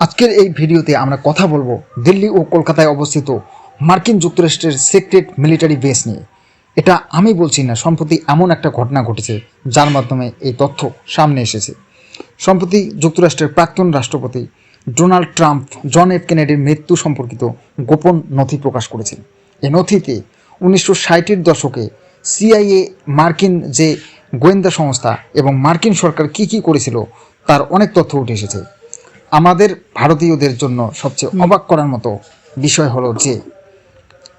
আজকের এই ভিডিওতে আমরা কথা বলবো দিল্লি ও কলকাতায় অবস্থিত মার্কিন যুক্তরাষ্ট্রের সিক্রেট মিলিটারি বেস নিয়ে। এটা আমি বলছি না, সম্প্রতি এমন একটা ঘটনা ঘটেছে যার মাধ্যমে এই তথ্য সামনে এসেছে। সম্প্রতি যুক্তরাষ্ট্রের প্রাক্তন রাষ্ট্রপতি ডোনাল্ড ট্রাম্প জন এফ কেনেডির মৃত্যু সম্পর্কিত গোপন নথি প্রকাশ করেছেন। এই নথিতে 1960-এর দশকে সিআইএ, মার্কিন যে গোয়েন্দা সংস্থা এবং মার্কিন সরকার কি করেছিল তার অনেক তথ্য উঠে এসেছে। আমাদের ভারতীয়দের জন্য সবচেয়ে অবাক করার মতো বিষয় হলো যে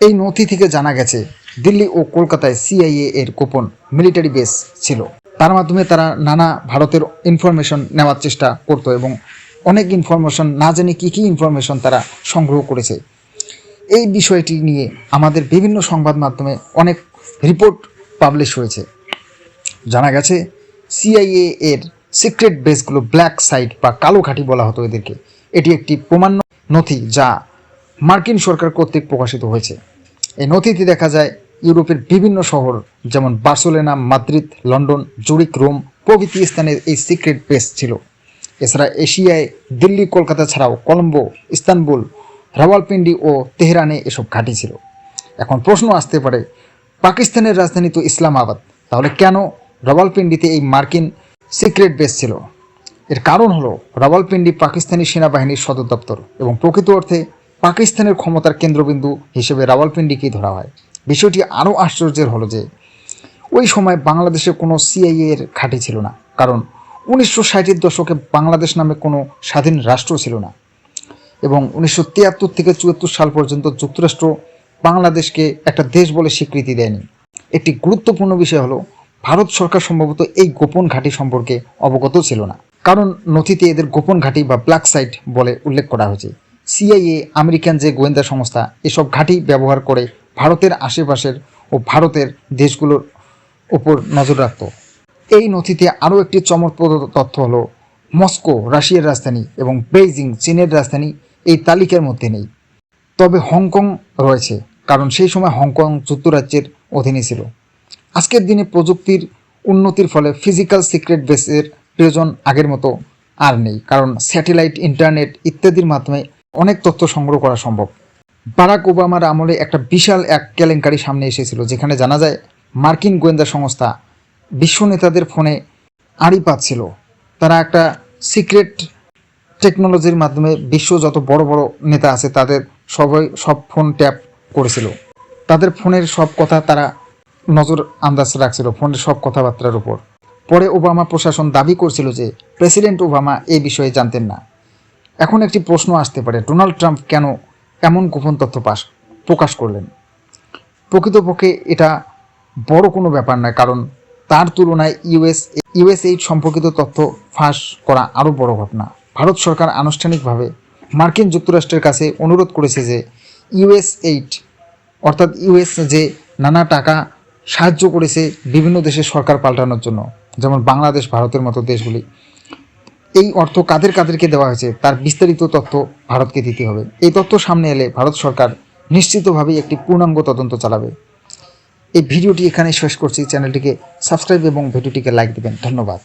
এই নথি থেকে জানা গেছে দিল্লি ও কলকাতায় সিআইএ এর গোপন মিলিটারি বেস ছিল। তার মাধ্যমে তারা নানা ভারতের ইনফরমেশন নেওয়ার চেষ্টা করতো এবং অনেক ইনফরমেশন না জানি কী ইনফরমেশন তারা সংগ্রহ করেছে। এই বিষয়টি নিয়ে আমাদের বিভিন্ন সংবাদ মাধ্যমে অনেক রিপোর্ট পাবলিশ হয়েছে। জানা গেছে সিআইএ এর সিক্রেট বেসগুলো ব্ল্যাক সাইট বা কালো ঘাঁটি বলা হতো এদেরকে। এটি একটি প্রমাণ্য নথি যা মার্কিন সরকার কর্তৃক প্রকাশিত হয়েছে। এই নথিতে দেখা যায় ইউরোপের বিভিন্ন শহর যেমন Barcelona, Madrid, London, Zurich, Rome প্রভৃতি স্থানের এই সিক্রেট বেস ছিল। এছাড়া এশিয়ায় দিল্লি, কলকাতা ছাড়াও কলম্বো, ইস্তানবুল, রাওয়ালপিন্ডি ও তেহরানে এসব ঘাঁটি ছিল। এখন প্রশ্ন আসতে পারে, পাকিস্তানের রাজধানী তো ইসলামাবাদ, তাহলে কেন রাওয়ালপিন্ডিতে এই মার্কিন সিক্রেট বেস ছিল? এর কারণ হলো রাওয়ালপিন্ডি পাকিস্তানি সেনাবাহিনীর সদর দপ্তর এবং প্রকৃত অর্থে পাকিস্তানের ক্ষমতার কেন্দ্রবিন্দু হিসেবে রাওয়ালপিন্ডিকেই ধরা হয়। বিষয়টি আরও আশ্চর্যের হলো যে ওই সময় বাংলাদেশে কোনো সিআইএ এর ঘাঁটি ছিল না, কারণ 1960-এর দশকে বাংলাদেশ নামে কোনো স্বাধীন রাষ্ট্র ছিল না এবং 1973 থেকে 74 সাল পর্যন্ত যুক্তরাষ্ট্র বাংলাদেশকে একটা দেশ বলে স্বীকৃতি দেয়নি। একটি গুরুত্বপূর্ণ বিষয় হলো ভারত সরকার সম্ভবত এই গোপন ঘাঁটি সম্পর্কে অবগত ছিল না, কারণ নথিতে এদের গোপন ঘাঁটি বা ব্ল্যাক সাইট বলে উল্লেখ করা হয়েছে। সিআইএ, আমেরিকান যে গোয়েন্দা সংস্থা, এসব ঘাঁটি ব্যবহার করে ভারতের আশেপাশের ও ভারতের দেশগুলোর ওপর নজর রাখত। এই নথিতে আরও একটি চমকপ্রদ তথ্য হলো মস্কো রাশিয়ার রাজধানী এবং বেইজিং চীনের রাজধানী এই তালিকার মধ্যে নেই, তবে হংকং রয়েছে, কারণ সেই সময় হংকং যুক্তরাজ্যের অধীনে ছিল। আজকের দিনে প্রযুক্তির উন্নতির ফলে ফিজিক্যাল সিক্রেট বেসের প্রয়োজন আগের মতো আর নেই, কারণ স্যাটেলাইট, ইন্টারনেট ইত্যাদির মাধ্যমে অনেক তথ্য সংগ্রহ করা সম্ভব। বারাক ওবামার আমলে একটা বিশাল এক কেলেঙ্কারি সামনে এসেছিল, যেখানে জানা যায় মার্কিন গোয়েন্দা সংস্থা বিশ্ব নেতাদের ফোনে আড়ি পাচ্ছিল। তারা একটা সিক্রেট টেকনোলজির মাধ্যমে বিশ্ব যত বড় বড় নেতা আছে তাদের সব ফোন ট্যাপ করেছিল। তাদের ফোনের সব কথা তারা নজর আন্দাজ রাখছিল, ফোনের সব কথাবার্তার উপর। পরে ওবামা প্রশাসন দাবি করছিল যে প্রেসিডেন্ট ওবামা এই বিষয়ে জানতেন না। এখন একটি প্রশ্ন আসতে পারে, ডোনাল্ড ট্রাম্প কেন এমন গোপন তথ্য প্রকাশ করলেন? প্রকৃতপক্ষে এটা বড় কোনো ব্যাপার নয়, কারণ তার তুলনায় ইউএস-8 সম্পর্কিত তথ্য ফাঁস করা আরও বড় ঘটনা। ভারত সরকার আনুষ্ঠানিকভাবে মার্কিন যুক্তরাষ্ট্রের কাছে অনুরোধ করেছে যে ইউএস-8 অর্থাৎ ইউএস যে নানা টাকা সাহায্য করেছে বিভিন্ন দেশের সরকার পাল্টানোর জন্য, যেমন বাংলাদেশ, ভারতের মতো দেশগুলি, এই অর্থ কাদেরকে দেওয়া হয়েছে তার বিস্তারিত তথ্য ভারতকে দিতে হবে। এই তথ্য সামনে এলে ভারত সরকার নিশ্চিতভাবেই একটি পূর্ণাঙ্গ তদন্ত চালাবে। এই ভিডিওটি এখানে শেষ করছি। চ্যানেলটিকে সাবস্ক্রাইব এবং ভিডিওটিকে লাইক দেবেন। ধন্যবাদ।